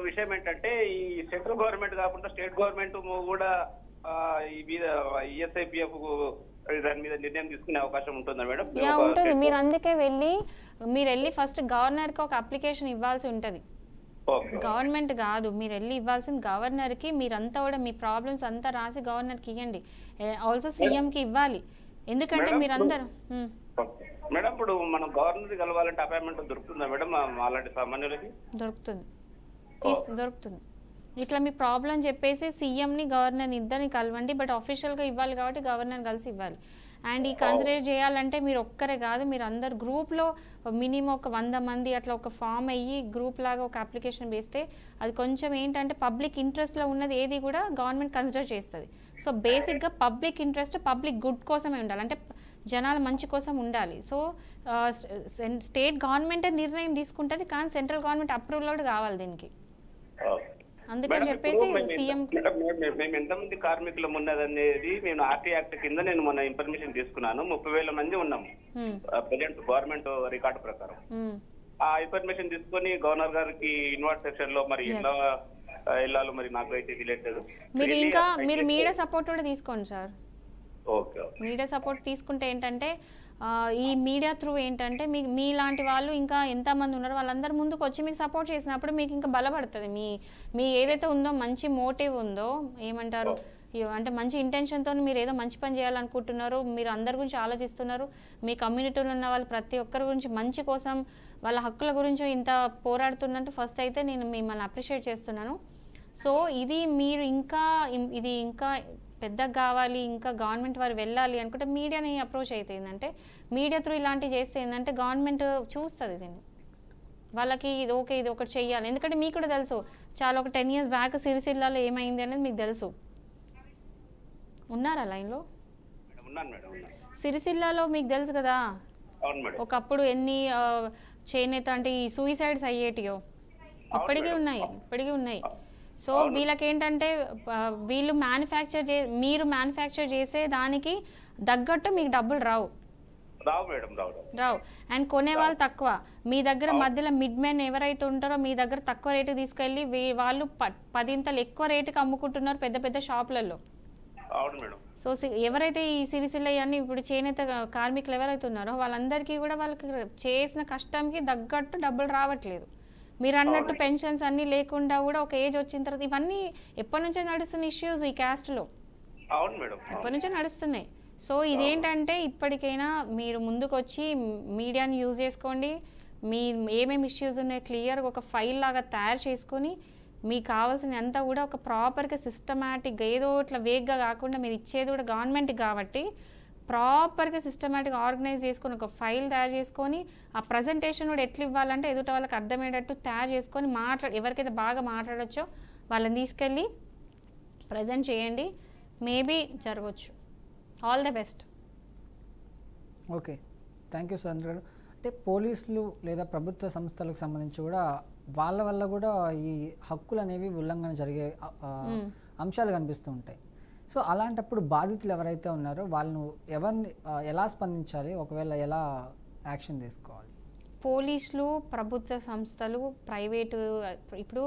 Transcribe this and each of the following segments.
విషయం ఏంటంటే ఈ సెంట్రల్ గవర్నమెంట్ కాకుండా స్టేట్ గవర్నమెంట్ కూడా ఈ మీద ఈఎస్ఐపిఎఫ్ దాని మీద నిర్ణయం తీసుకునే అవకాశం ఉంటుందా మేడం? ఉంటుంది. మీరు అందుకే మీరు వెళ్ళి ఫస్ట్ గవర్నర్కి ఒక అప్లికేషన్ ఇవ్వాల్సి ఉంటుంది. గవర్నమెంట్ కాదు, మీరు వెళ్ళి ఇవ్వాల్సింది గవర్నర్కి. మీరంతా కూడా మీ ప్రాబ్లమ్స్ అంతా రాసి గవర్నర్కి ఇవ్వండి. ఆల్సో సీఎంకి ఇవ్వాలి. ఎందుకంటే మీరందరూ మేడం ఇప్పుడు మనం గవర్నర్ కలవాలంటే అపాయింట్మెంట్ దొరుకుతుందా మేడం అలాంటి సామాన్యులకి? దొరుకుతుంది. ఇట్లా మీ ప్రాబ్లం చెప్పేసి సీఎంని గవర్నర్ని ఇద్దరిని కలవండి. బట్ అఫీషియల్గా ఇవ్వాలి కాబట్టి గవర్నర్ కలిసి ఇవ్వాలి. అండ్ ఈ కన్సిడర్ చేయాలంటే మీరు ఒక్కరే కాదు, మీరు అందరు గ్రూప్లో మినిమం ఒక 100 మంది అట్లా ఒక ఫామ్ అయ్యి గ్రూప్ లాగా ఒక అప్లికేషన్ వేస్తే అది కొంచెం ఏంటంటే పబ్లిక్ ఇంట్రెస్ట్లో ఉన్నది ఏది కూడా గవర్నమెంట్ కన్సిడర్ చేస్తుంది. సో బేసిక్గా పబ్లిక్ ఇంట్రెస్ట్ పబ్లిక్ గుడ్ కోసమే ఉండాలి, అంటే జనాల మంచి కోసం ఉండాలి. సో స్టేట్ గవర్నమెంటే నిర్ణయం తీసుకుంటుంది, కానీ సెంట్రల్ గవర్నమెంట్ అప్రూవల్ కావాలి దీనికి. అందుకని చెప్పేసి సీఎం మేము ఎంతమంది కార్మికులు ఉన్నదనేది నేను ఆర్టీ యాక్ట్ కింద నేను మొన్న ఇన్ఫర్మేషన్ తీసుకున్నాను. 30,000 మంది ఉన్నాము ప్రజెంట్ గవర్నమెంట్ రికార్డు ప్రకారం. ఆ ఇన్ఫర్మేషన్ తీసుకొని గవర్నర్ గారికి ఇన్వర్ట్ సెక్షన్ లో మరి ఎలా వెళ్ళాలో మరి నాకు అయితే తెలియట్లేదు. మీరు మీడియా సపోర్ట్ కూడా తీసుకోండి సార్. మీడియా సపోర్ట్ తీసుకుంటే ఏంటంటే ఈ మీడియా త్రూ ఏంటంటే మీలాంటి వాళ్ళు ఇంకా ఎంతమంది ఉన్నారో వాళ్ళందరూ ముందుకు వచ్చి మీకు సపోర్ట్ చేసినప్పుడు మీకు ఇంకా బలపడుతుంది. మీ ఏదైతే ఉందో మంచి మోటివ్ ఉందో, ఏమంటారు అంటే మంచి ఇంటెన్షన్తో మీరు ఏదో మంచి పని చేయాలనుకుంటున్నారు, మీరు అందరి గురించి ఆలోచిస్తున్నారు, మీ కమ్యూనిటీలో ఉన్న వాళ్ళు ప్రతి ఒక్కరి గురించి మంచి కోసం వాళ్ళ హక్కుల గురించి ఇంత పోరాడుతున్నట్టు ఫస్ట్ అయితే నేను మిమ్మల్ని అప్రిషియేట్ చేస్తున్నాను. సో మీరు ఇది ఇంకా పెద్దగా కావాలి, ఇంకా గవర్నమెంట్ వారు వెళ్ళాలి అనుకుంటే మీడియాని అప్రోచ్ అయితే ఏంటంటే మీడియా త్రూ ఇలాంటివి చేస్తే ఏంటంటే గవర్నమెంట్ చూస్తుంది దీన్ని, వాళ్ళకి ఇది ఒకటి చెయ్యాలి. ఎందుకంటే మీకు కూడా తెలుసు చాలా ఒక 10 years బ్యాక్ సిరిసిల్లాలో ఏమైంది అనేది మీకు తెలుసు. ఉన్నారా లైన్లో? సిరిసిల్లాలో మీకు తెలుసు కదా, ఒకప్పుడు ఎన్ని చేనేత అంటే ఈ సూయిసైడ్స్ అయ్యేటియో ఇప్పటికీ ఉన్నాయి. సో వీళ్ళకేంటంటే వీళ్ళు మీరు మ్యానుఫ్యాక్చర్ చేసే దానికి తగ్గట్టు మీకు డబ్బులు రావు. అండ్ కొనేవాళ్ళు తక్కువ. మీ దగ్గర మధ్యలో మిడ్ మెన్ ఎవరైతే ఉంటారో మీ దగ్గర తక్కువ రేటుకి తీసుకెళ్ళి వాళ్ళు 10 ఎక్కువ రేటుకి అమ్ముకుంటున్నారు పెద్ద పెద్ద షాపులలో. సో ఎవరైతే ఈ సిరిసిల్ల అన్ని ఇప్పుడు చేనేత కార్మికులు ఎవరైతే ఉన్నారో వాళ్ళందరికీ కూడా వాళ్ళకి చేసిన కష్టంకి తగ్గట్టు డబ్బులు రావట్లేదు. మీరు అన్నట్టు పెన్షన్స్ అన్నీ లేకుండా కూడా ఒక ఏజ్ వచ్చిన తర్వాత ఇవన్నీ ఎప్పటి నుంచో నడుస్తున్న ఇష్యూస్ ఈ క్యాస్ట్లో ఎప్పటి నుంచో నడుస్తున్నాయి. సో ఇదేంటంటే ఇప్పటికైనా మీరు ముందుకు వచ్చి మీడియాని యూజ్ చేసుకోండి. ఏమేమి ఇష్యూస్ ఉన్నాయో క్లియర్గా ఒక ఫైల్ లాగా తయారు చేసుకొని మీకు కావాల్సిన అంతా కూడా ఒక ప్రాపర్గా సిస్టమేటిక్గా ఏదో ఇట్లా వేగ్గా కాకుండా మీరు ఇచ్చేది కూడా గవర్నమెంట్కి కాబట్టి ప్రాపర్గా సిస్టమేటిక్గా ఆర్గనైజ్ చేసుకొని ఒక ఫైల్ తయారు చేసుకొని ఆ ప్రజెంటేషన్ కూడా ఎట్లా ఇవ్వాలంటే ఎదుట వాళ్ళకి అర్థమయ్యేటట్టు తయారు చేసుకొని ఎవరికైతే బాగా మాట్లాడచ్చో వాళ్ళని తీసుకెళ్ళి ప్రజెంట్ చేయండి. మేబీ జరగవచ్చు. All the best. Okay, thank you Surendra గారు. అంటే పోలీసులు లేదా ప్రభుత్వ సంస్థలకు సంబంధించి కూడా వాళ్ళ వల్ల కూడా ఈ హక్కులు అనేవి ఉల్లంఘన జరిగే అంశాలు కనిపిస్తూ ఉంటాయి. సో అలాంటప్పుడు బాధితులు ఎవరైతే ఉన్నారో వాళ్ళను ఎవరిని ఎలా స్పందించాలి, ఒకవేళ ఎలా యాక్షన్ తీసుకోవాలి? పోలీసులు, ప్రభుత్వ సంస్థలు, ప్రైవేటు, ఇప్పుడు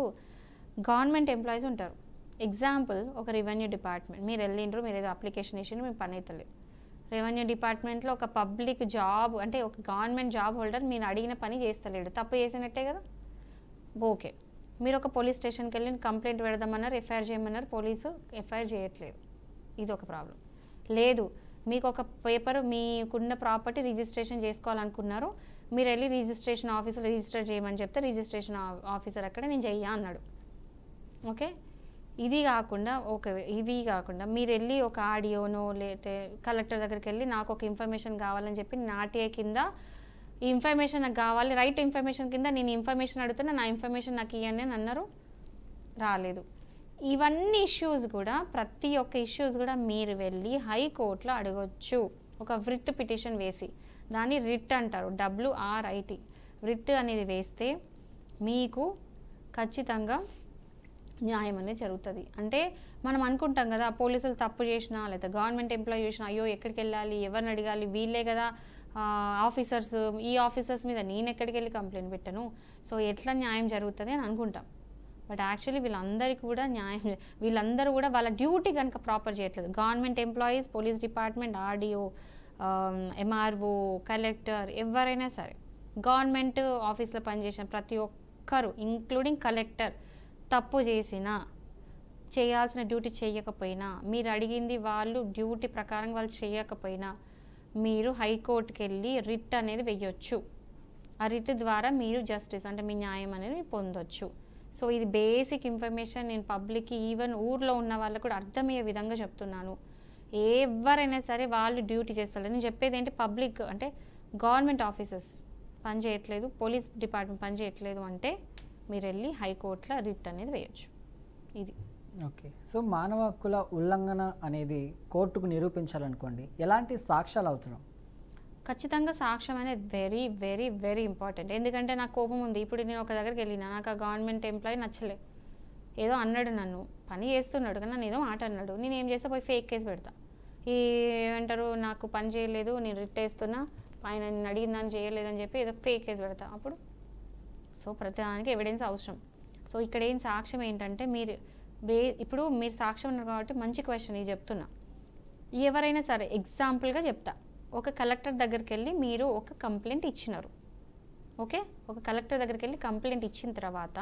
గవర్నమెంట్ ఎంప్లాయీస్ ఉంటారు. ఎగ్జాంపుల్ ఒక రెవెన్యూ డిపార్ట్మెంట్ మీరు వెళ్ళిండ్రు, మీరు ఏదో అప్లికేషన్ ఇచ్చిండ్రు, మేము పని అవుతలేదు. రెవెన్యూ డిపార్ట్మెంట్లో ఒక పబ్లిక్ జాబ్ అంటే ఒక గవర్నమెంట్ జాబ్ హోల్డర్ మీరు అడిగిన పని చేస్తలేడు, తప్పు చేసినట్టే కదా. ఓకే, మీరు ఒక పోలీస్ స్టేషన్కి వెళ్ళి కంప్లైంట్ పెడదామన్నారు, ఎఫ్ఐఆర్ చేయమన్నారు, పోలీసు ఎఫ్ఐఆర్ చేయట్లేదు, ఇది ఒక ప్రాబ్లం. లేదు, మీకు ఒక పేపర్ మీకున్న ప్రాపర్టీ రిజిస్ట్రేషన్ చేసుకోవాలనుకున్నారు, మీరు వెళ్ళి రిజిస్ట్రేషన్ ఆఫీసర్ రిజిస్టర్ చేయమని చెప్తే రిజిస్ట్రేషన్ ఆఫీసర్ అక్కడ నేను చెయ్యా అన్నాడు. ఓకే, ఇవి కాకుండా మీరు వెళ్ళి ఒక ఆడియోనో లేకపోతే కలెక్టర్ దగ్గరికి వెళ్ళి నాకు ఒక ఇన్ఫర్మేషన్ కావాలని చెప్పి నాటిఏ కింద ఈ ఇన్ఫర్మేషన్ నాకు కావాలి, రైట్ ఇన్ఫర్మేషన్ కింద నేను ఇన్ఫర్మేషన్ అడుగుతున్నా, నా ఇన్ఫర్మేషన్ నాకు ఇవ్వండి అని అన్నారు, రాలేదు. ఇవన్నీ ఇష్యూస్ కూడా ప్రతి ఒక్క ఇష్యూస్ కూడా మీరు వెళ్ళి హైకోర్టులో అడగొచ్చు. ఒక రిట్ పిటిషన్ వేసి, దాన్ని రిట్ అంటారు, WRIT, రిట్ అనేది వేస్తే మీకు ఖచ్చితంగా న్యాయం అనేది జరుగుతుంది. అంటే మనం అనుకుంటాం కదా పోలీసులు తప్పు చేసినా లేదా గవర్నమెంట్ ఎంప్లాయీ చేసినా అయ్యో ఎక్కడికి వెళ్ళాలి, ఎవరిని అడగాలి, వీళ్ళే కదా ఆఫీసర్స్, ఈ ఆఫీసర్స్ మీద నేను ఎక్కడికి వెళ్ళి కంప్లైంట్ పెట్టను, సో ఎట్లా న్యాయం జరుగుతుంది అని అనుకుంటాం. బట్ యాక్చువల్లీ వీళ్ళందరికీ కూడా న్యాయం, వీళ్ళందరూ కూడా వాళ్ళ డ్యూటీ కనుక ప్రాపర్ చేయట్లేదు. Government employees, police department, RDO, MRO, collector, ఎవరైనా సరే గవర్నమెంట్ ఆఫీస్లో పనిచేసిన ప్రతి ఒక్కరు ఇంక్లూడింగ్ కలెక్టర్ తప్పు చేసినా, చేయాల్సిన డ్యూటీ చేయకపోయినా, మీరు అడిగింది వాళ్ళు డ్యూటీ ప్రకారం వాళ్ళు చేయకపోయినా మీరు హైకోర్టుకి వెళ్ళి రిట్ అనేది వెయ్యొచ్చు. ఆ రిట్ ద్వారా మీరు జస్టిస్ అంటే మీ న్యాయం అనేది పొందొచ్చు. సో ఇది బేసిక్ ఇన్ఫర్మేషన్ నేను పబ్లిక్కి, ఈవెన్ ఊర్లో ఉన్న వాళ్ళకు కూడా అర్థమయ్యే విధంగా చెప్తున్నాను. ఎవరైనా సరే వాళ్ళు డ్యూటీ చేస్తారు. నేను చెప్పేది ఏంటి, పబ్లిక్ అంటే గవర్నమెంట్ ఆఫీసర్స్ పని చేయట్లేదు, పోలీస్ డిపార్ట్మెంట్ పని చేయట్లేదు అంటే మీరు వెళ్ళి హైకోర్టులో రిట్ అనేది వేయచ్చు. ఇది ఓకే. సో మానవ హక్కుల ఉల్లంఘన అనేది కోర్టుకు నిరూపించాలనుకోండి, ఎలాంటి సాక్ష్యాలు అవసరం? ఖచ్చితంగా సాక్ష్యం అనేది వెరీ వెరీ వెరీ ఇంపార్టెంట్. ఎందుకంటే నాకు కోపం ఉంది. ఇప్పుడు నేను ఒక దగ్గరికి వెళ్ళినా, నాకు ఆ గవర్నమెంట్ ఎంప్లాయీ నచ్చలే, ఏదో అన్నాడు, నన్ను పని చేస్తున్నాడు కానీ నన్ను ఏదో మాట అన్నాడు, నేను ఏం చేస్తా, పోయి ఫేక్ కేసు పెడతా. ఏమంటారు, నాకు పని చేయలేదు, నేను రిట్ వేస్తున్నా, ఆయన నేను అడిగిందని చేయలేదని చెప్పి ఏదో ఫేక్ కేసు పెడతా. అప్పుడు సో ప్రతిదానికి ఎవిడెన్స్ అవసరం. సో ఇక్కడ ఏం సాక్ష్యం ఏంటంటే, ఇప్పుడు మీరు సాక్ష్యం ఉన్నారు కాబట్టి మంచి క్వశ్చన్ ఇది చెప్తున్నా. ఎవరైనా సరే ఎగ్జాంపుల్గా చెప్తా, ఒక కలెక్టర్ దగ్గరికి వెళ్ళి మీరు ఒక కంప్లైంట్ ఇచ్చినారు. ఓకే, ఒక కలెక్టర్ దగ్గరికి వెళ్ళి కంప్లైంట్ ఇచ్చిన తర్వాత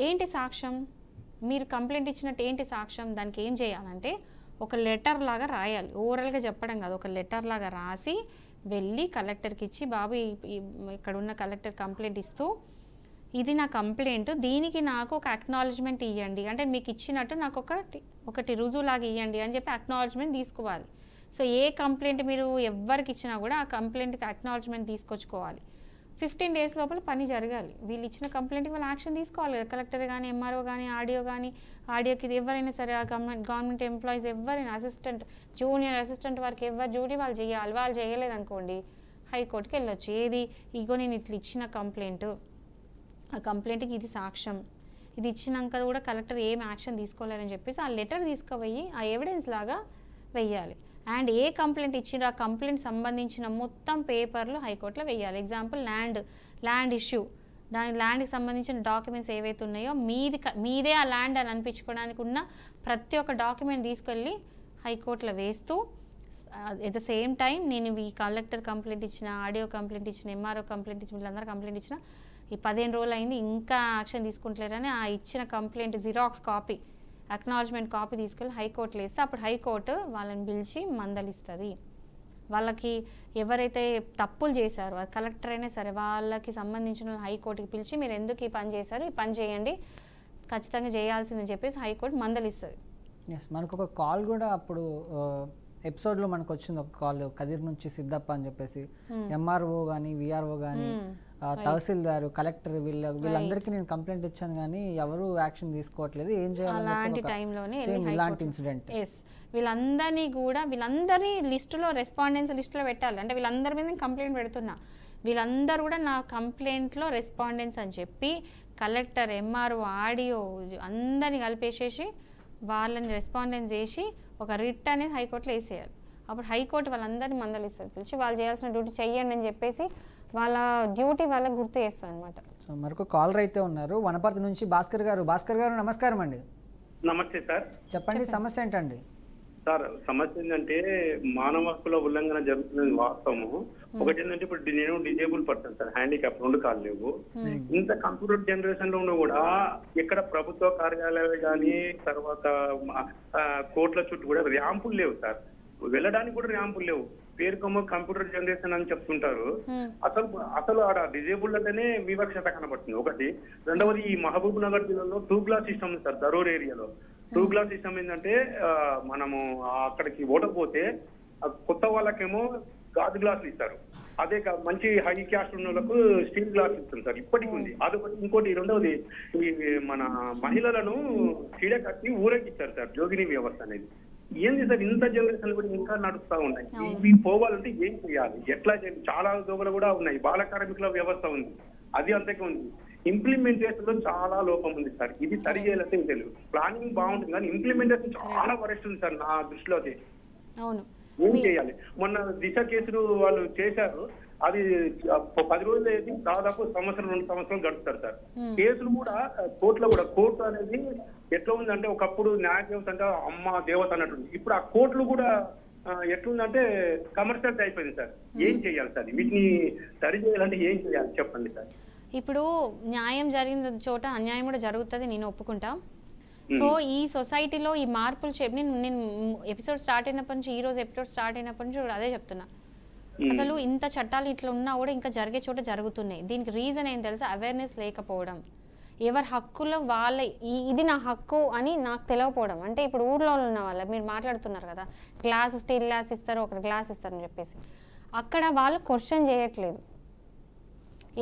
ఏంటి సాక్ష్యం? మీరు కంప్లైంట్ ఇచ్చినట్టు ఏంటి సాక్ష్యం? దానికి ఏం చేయాలంటే ఒక లెటర్ లాగా రాయాలి. ఓవరాల్గా చెప్పడం కాదు, ఒక లెటర్ లాగా రాసి వెళ్ళి కలెక్టర్కి ఇచ్చి, బాబు ఇక్కడ ఉన్న కలెక్టర్ కంప్లైంట్ ఇస్తూ, ఇది నా కంప్లైంట్, దీనికి నాకు ఒక అక్నాలజ్మెంట్ ఇవ్వండి, అంటే మీకు ఇచ్చినట్టు నాకు ఒకటి రుజువులాగా ఇవ్వండి అని చెప్పి అక్నాలజ్మెంట్ తీసుకోవాలి. సో ఏ కంప్లైంట్ మీరు ఎవరికి ఇచ్చినా కూడా ఆ కంప్లైంట్కి అక్నాలజ్మెంట్ తీసుకొచ్చుకోవాలి. 15 days లోపల పని జరగాలి. వీళ్ళు ఇచ్చిన కంప్లైంట్కి వాళ్ళు యాక్షన్ తీసుకోవాలి. కలెక్టర్ కానీ, ఎంఆర్ఓ కానీ, ఆడియోకి ఎవరైనా సరే, ఆ గవర్నమెంట్ ఎంప్లాయీస్ ఎవరైనా, అసిస్టెంట్, జూనియర్ అసిస్టెంట్ వరకు ఎవరి డ్యూటీ వాళ్ళు చేయాలి. వాళ్ళు చేయలేదనుకోండి హైకోర్టుకి వెళ్ళొచ్చు. ఏది, ఇగో నేను ఇట్లా ఇచ్చిన కంప్లైంట్, ఆ కంప్లైంట్కి ఇది సాక్ష్యం, ఇది ఇచ్చినాక కూడా కలెక్టర్ ఏం యాక్షన్ తీసుకోలేరని చెప్పేసి ఆ లెటర్ తీసుకుపోయి ఆ ఎవిడెన్స్ లాగా వెయ్యాలి. అండ్ ఏ కంప్లైంట్ ఇచ్చిండ్రో ఆ కంప్లైంట్ సంబంధించిన మొత్తం పేపర్లు హైకోర్టులో వెయ్యాలి. ఎగ్జాంపుల్ ల్యాండ్ ఇష్యూ, దాని ల్యాండ్కి సంబంధించిన డాక్యుమెంట్స్ ఏవైతే ఉన్నాయో మీదే ఆ ల్యాండ్ అని అనిపించుకోవడానికి ఉన్న ప్రతి ఒక్క డాక్యుమెంట్ తీసుకెళ్ళి హైకోర్టులో వేస్తూ, ఎట్ ద సేమ్ టైం నేను ఈ కలెక్టర్ కంప్లైంట్ ఇచ్చిన, ఆడియో కంప్లైంట్ ఇచ్చిన, ఎంఆర్ఓ కంప్లైంట్ ఇచ్చిన, వీళ్ళందరూ కంప్లైంట్ ఇచ్చిన, ఈ 15 రోజులు అయింది ఇంకా యాక్షన్ తీసుకుంటలేరని ఆ ఇచ్చిన complaint xerox copy, acknowledgement copy తీసుకెళ్ళి హైకోర్టులో వేస్తే అప్పుడు హైకోర్టు వాళ్ళని పిలిచి మందలిస్తుంది. వాళ్ళకి ఎవరైతే తప్పులు చేశారో, అది కలెక్టర్ అయినా సరే, వాళ్ళకి సంబంధించిన హైకోర్టుకి పిలిచి మీరు ఎందుకు ఈ పని చేశారు, ఈ పని చేయండి, ఖచ్చితంగా చేయాల్సిందని చెప్పేసి హైకోర్టు మందలిస్తుంది. ఎస్, మనకు ఒక కాల్ కూడా అప్పుడు ఎపిసోడ్లో మనకు వచ్చింది, ఒక కాల్ కదిర్ నుంచి సిద్ధప్ప అని చెప్పేసి, ఎంఆర్ఓ కానీ, విఆర్ఓ కానీ, తహసీల్దారు, కలెక్టర్, వీళ్ళందరికీ నేను కంప్లైంట్ ఇచ్చాను కానీ ఎవరు యాక్షన్ తీసుకోవట్లేదు, ఏం చేయాలి అలాంటి టైంలోనే ఇలాంటి ఇన్సిడెంట్. ఎస్, వీళ్ళందరి లిస్టులో, రెస్పాండెన్స్ లిస్టులో పెట్టాలి. అంటే వీళ్ళందరి మీద కంప్లైంట్ పెడుతున్నా, వీళ్ళందరూ కూడా నా కంప్లైంట్లో రెస్పాండెన్స్ అని చెప్పి కలెక్టర్, ఎంఆర్ఓ, ఆడియో అందరినీ కలిపేసేసి వాళ్ళని రెస్పాండెన్స్ చేసి ఒక రిట్ అనేది హైకోర్టులో వేసేయాలి. అప్పుడు హైకోర్టు వాళ్ళందరినీ మందలిస్తారు, పిలిచి వాళ్ళు చేయాల్సిన డ్యూటీ చెయ్యండి అని చెప్పేసి వాళ్ళ డ్యూటీ వాళ్ళకి గుర్తు చేస్తారు అనమాట. సో మరొక కాలర్ అయితే ఉన్నారు, వనపర్తి నుంచి భాస్కర్ గారు. భాస్కర్ గారు నమస్కారం అండి. నమస్తే సార్. చెప్పండి, సమస్య ఏంటండి? సార్, సమస్య ఏంటంటే మానవ హక్కుల ఉల్లంఘన జరుగుతున్నది వాస్తవము. ఒకటి ఏంటంటే, ఇప్పుడు నేను డిజేబుల్ పర్సన్ సార్, హ్యాండిక్యాప్, 2 కాళ్ళు లేవు. ఇంత కంప్యూటర్ జనరేషన్ లో కూడా ఎక్కడ ప్రభుత్వ కార్యాలయాలు కానీ, తర్వాత కోర్టుల చుట్టూ కూడా ర్యాంపులు లేవు సార్. వెళ్ళడానికి కూడా ర్యాంపులు లేవు. పేరుకొమ్మ కంప్యూటర్ జనరేషన్ అని చెప్తుంటారు. అసలు ఆడ డిజేబుల్డ్ అంటేనే వివక్షత కనబడుతుంది ఒకటి. రెండవది, ఈ మహబూబ్ నగర్ జిల్లాలో 2 గ్లాస్ సిస్టమ్ ఉంది సార్. దరూర్ ఏరియాలో 2 గ్లాస్ సిస్టమ్ ఏంటంటే, మనము అక్కడికి ఓటకపోతే కొత్త వాళ్ళకేమో గాజు గ్లాసులు ఇస్తారు, అదే మంచి హై క్యాస్ట్ ఉన్న వాళ్ళకు స్టీల్ గ్లాస్ ఇస్తుంది సార్. ఇప్పటికి ఉంది అదొకటి. ఇంకోటి, రెండవది, ఈ మన మహిళలను చీడ కట్టి ఊరేగిస్తారు సార్, జోగిని వ్యవస్థ అనేది. ఏంది సార్, ఇంత జనరేషన్ కూడా ఇంకా నడుస్తా ఉన్నాయి. ఇవి పోవాలంటే ఏం చేయాలి, ఎట్లా చేయాలి? చాలా దోమలు కూడా ఉన్నాయి. బాల కార్మికుల వ్యవస్థ ఉంది, అది అంతకే ఉంది. ఇంప్లిమెంటేషన్ లో చాలా లోపం ఉంది సార్. ఇది సరి చేయాలంటే తెలియదు. ప్లానింగ్ బాగుంటుంది కానీ ఇంప్లిమెంటేషన్ చాలా వరస్ట్ ఉంది సార్ నా దృష్టిలో. ఏం చేయాలి? మొన్న దిశ కేసులు వాళ్ళు చేశారు, అది 10 రోజులు అయ్యేది దాదాపు 1 సంవత్సరం 2 సంవత్సరాలు గడుపుతారు సార్. కేసులు కూడా కోర్టులో కూడా కోర్టు అనేది ఎట్లా ఉందంటే ఒకప్పుడు న్యాయ దేవత అంటే అమ్మ దేవత అన్నట్టుంది. ఇప్పుడు ఆ కోర్టులు కూడా ఎట్లుందంటే కమర్షియల్ అయిపోయింది సార్. ఏం చేయాలి సార్ వీటిని సరి చేయాలంటే ఏం చేయాలి చెప్పండి సార్. ఇప్పుడు న్యాయం జరిగిన చోట అన్యాయం కూడా జరుగుతుంది, నేను ఒప్పుకుంటా. సో ఈ సొసైటీలో ఈ మార్పులు నేను ఎపిసోడ్ స్టార్ట్ అయినప్పటి నుంచి, ఈ రోజు ఎపిసోడ్ స్టార్ట్ అయినప్పటి నుంచి అదే చెప్తున్నా. అసలు ఇంత చట్టాలు ఇట్లా ఉన్నా కూడా ఇంకా జరిగే చోట జరుగుతున్నాయి. దీనికి రీజన్ ఏం తెలుసా? అవేర్నెస్ లేకపోవడం. ఎవరి హక్కులు వాళ్ళ, ఇది నా హక్కు అని నాకు తెలియకపోవడం. అంటే ఇప్పుడు ఊర్లో ఉన్న వాళ్ళ మీరు మాట్లాడుతున్నారు కదా, గ్లాస్ స్టీల్ గ్లాస్ ఇస్తారు, ఒక గ్లాస్ ఇస్తారని చెప్పేసి, అక్కడ వాళ్ళు క్వశ్చన్ చేయట్లేదు.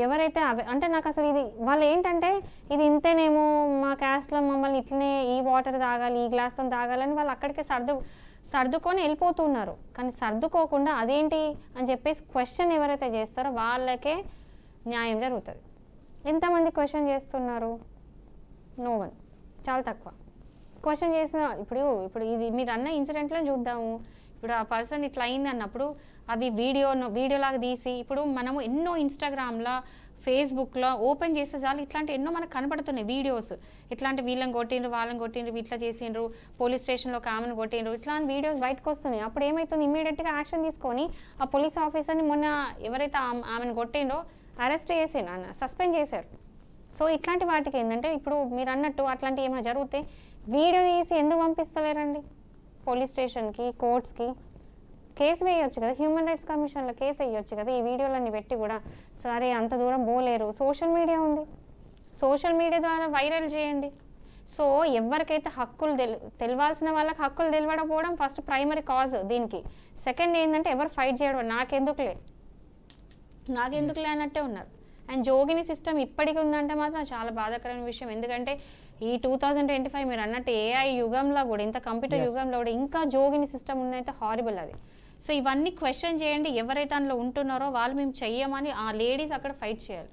ఎవరైతే అంటే నాకు అసలు ఇది వాళ్ళు ఏంటంటే ఇది ఇంతేనేమో, మా క్యాస్ట్లో మమ్మల్ని ఇట్లనే ఈ వాటర్ తాగాలి, ఈ గ్లాస్తో తాగాలని వాళ్ళు అక్కడికే సర్దుకొని వెళ్ళిపోతున్నారు. కానీ సర్దుకోకుండా అదేంటి అని చెప్పేసి క్వశ్చన్ ఎవరైతే చేస్తారో వాళ్ళకే న్యాయం జరుగుతుంది. ఎంతమంది క్వశ్చన్ చేస్తున్నారు? నో వన్, చాలా తక్కువ క్వశ్చన్ చేసిన. ఇప్పుడు ఇది మీరు అన్న ఇన్సిడెంట్లో చూద్దాము. ఇప్పుడు ఆ పర్సన్ ఇట్లా అయింది అన్నప్పుడు అవి వీడియోలాగా తీసి, ఇప్పుడు మనము ఎన్నో ఇన్స్టాగ్రామ్లో ఫేస్బుక్లో ఓపెన్ చేస్తే చాలు ఇట్లాంటి ఎన్నో మనకు కనపడుతున్నాయి వీడియోస్. ఇట్లాంటి వీళ్ళని కొట్టిండ్రు, వాళ్ళని కొట్టిండ్రు, ఇట్లా చేసిండ్రు, పోలీస్ స్టేషన్లో ఆమెను కొట్టిండ్రు, ఇట్లాంటి వీడియోస్ బయటకు వస్తున్నాయి. అప్పుడు ఏమవుతుంది, ఇమ్మీడియట్గా యాక్షన్ తీసుకొని ఆ పోలీస్ ఆఫీసర్ని మొన్న ఎవరైతే ఆమెను కొట్టిండ్రో అరెస్ట్ చేసి సస్పెండ్ చేశారు. సో ఇట్లాంటి వాటికి ఏంటంటే ఇప్పుడు మీరు అన్నట్టు అట్లాంటివి ఏమైనా జరిగితే వీడియో తీసి ఎందుకు పంపిస్తలేరండి పోలీస్ స్టేషన్కి, కోర్ట్స్కి? కేసు వేయొచ్చు కదా, హ్యూమన్ రైట్స్ కమిషన్లో కేసు వేయొచ్చు కదా. ఈ వీడియోలన్నీ పెట్టి కూడా సరే అంత దూరం పోలేరు, సోషల్ మీడియా ఉంది, సోషల్ మీడియా ద్వారా వైరల్ చేయండి. సో ఎవరికైతే హక్కులు తెలవాల్సిన వాళ్ళకి హక్కులు తెలియకపోవడం ఫస్ట్ ప్రైమరీ కాజ్ దీనికి. సెకండ్ ఏంటంటే ఎవరు ఫైట్ చేయడం, నాకెందుకులే అన్నట్టే ఉన్నారు. అండ్ జోగిని సిస్టమ్ ఇప్పటికీ ఉందంటే మాత్రం చాలా బాధాకరమైన విషయం. ఎందుకంటే ఈ 2025 మీరు అన్నట్టు ఏఐ యుగంలో కూడా, ఇంత కంప్యూటర్ యుగంలో కూడా ఇంకా జోగిని సిస్టమ్ ఉందంటే హారిబుల్ అది. సో ఇవన్నీ క్వశ్చన్ చేయండి. ఎవరైతే అందులో ఉంటున్నారో వాళ్ళు మేము చెయ్యమని ఆ లేడీస్ అక్కడ ఫైట్ చేయాలి.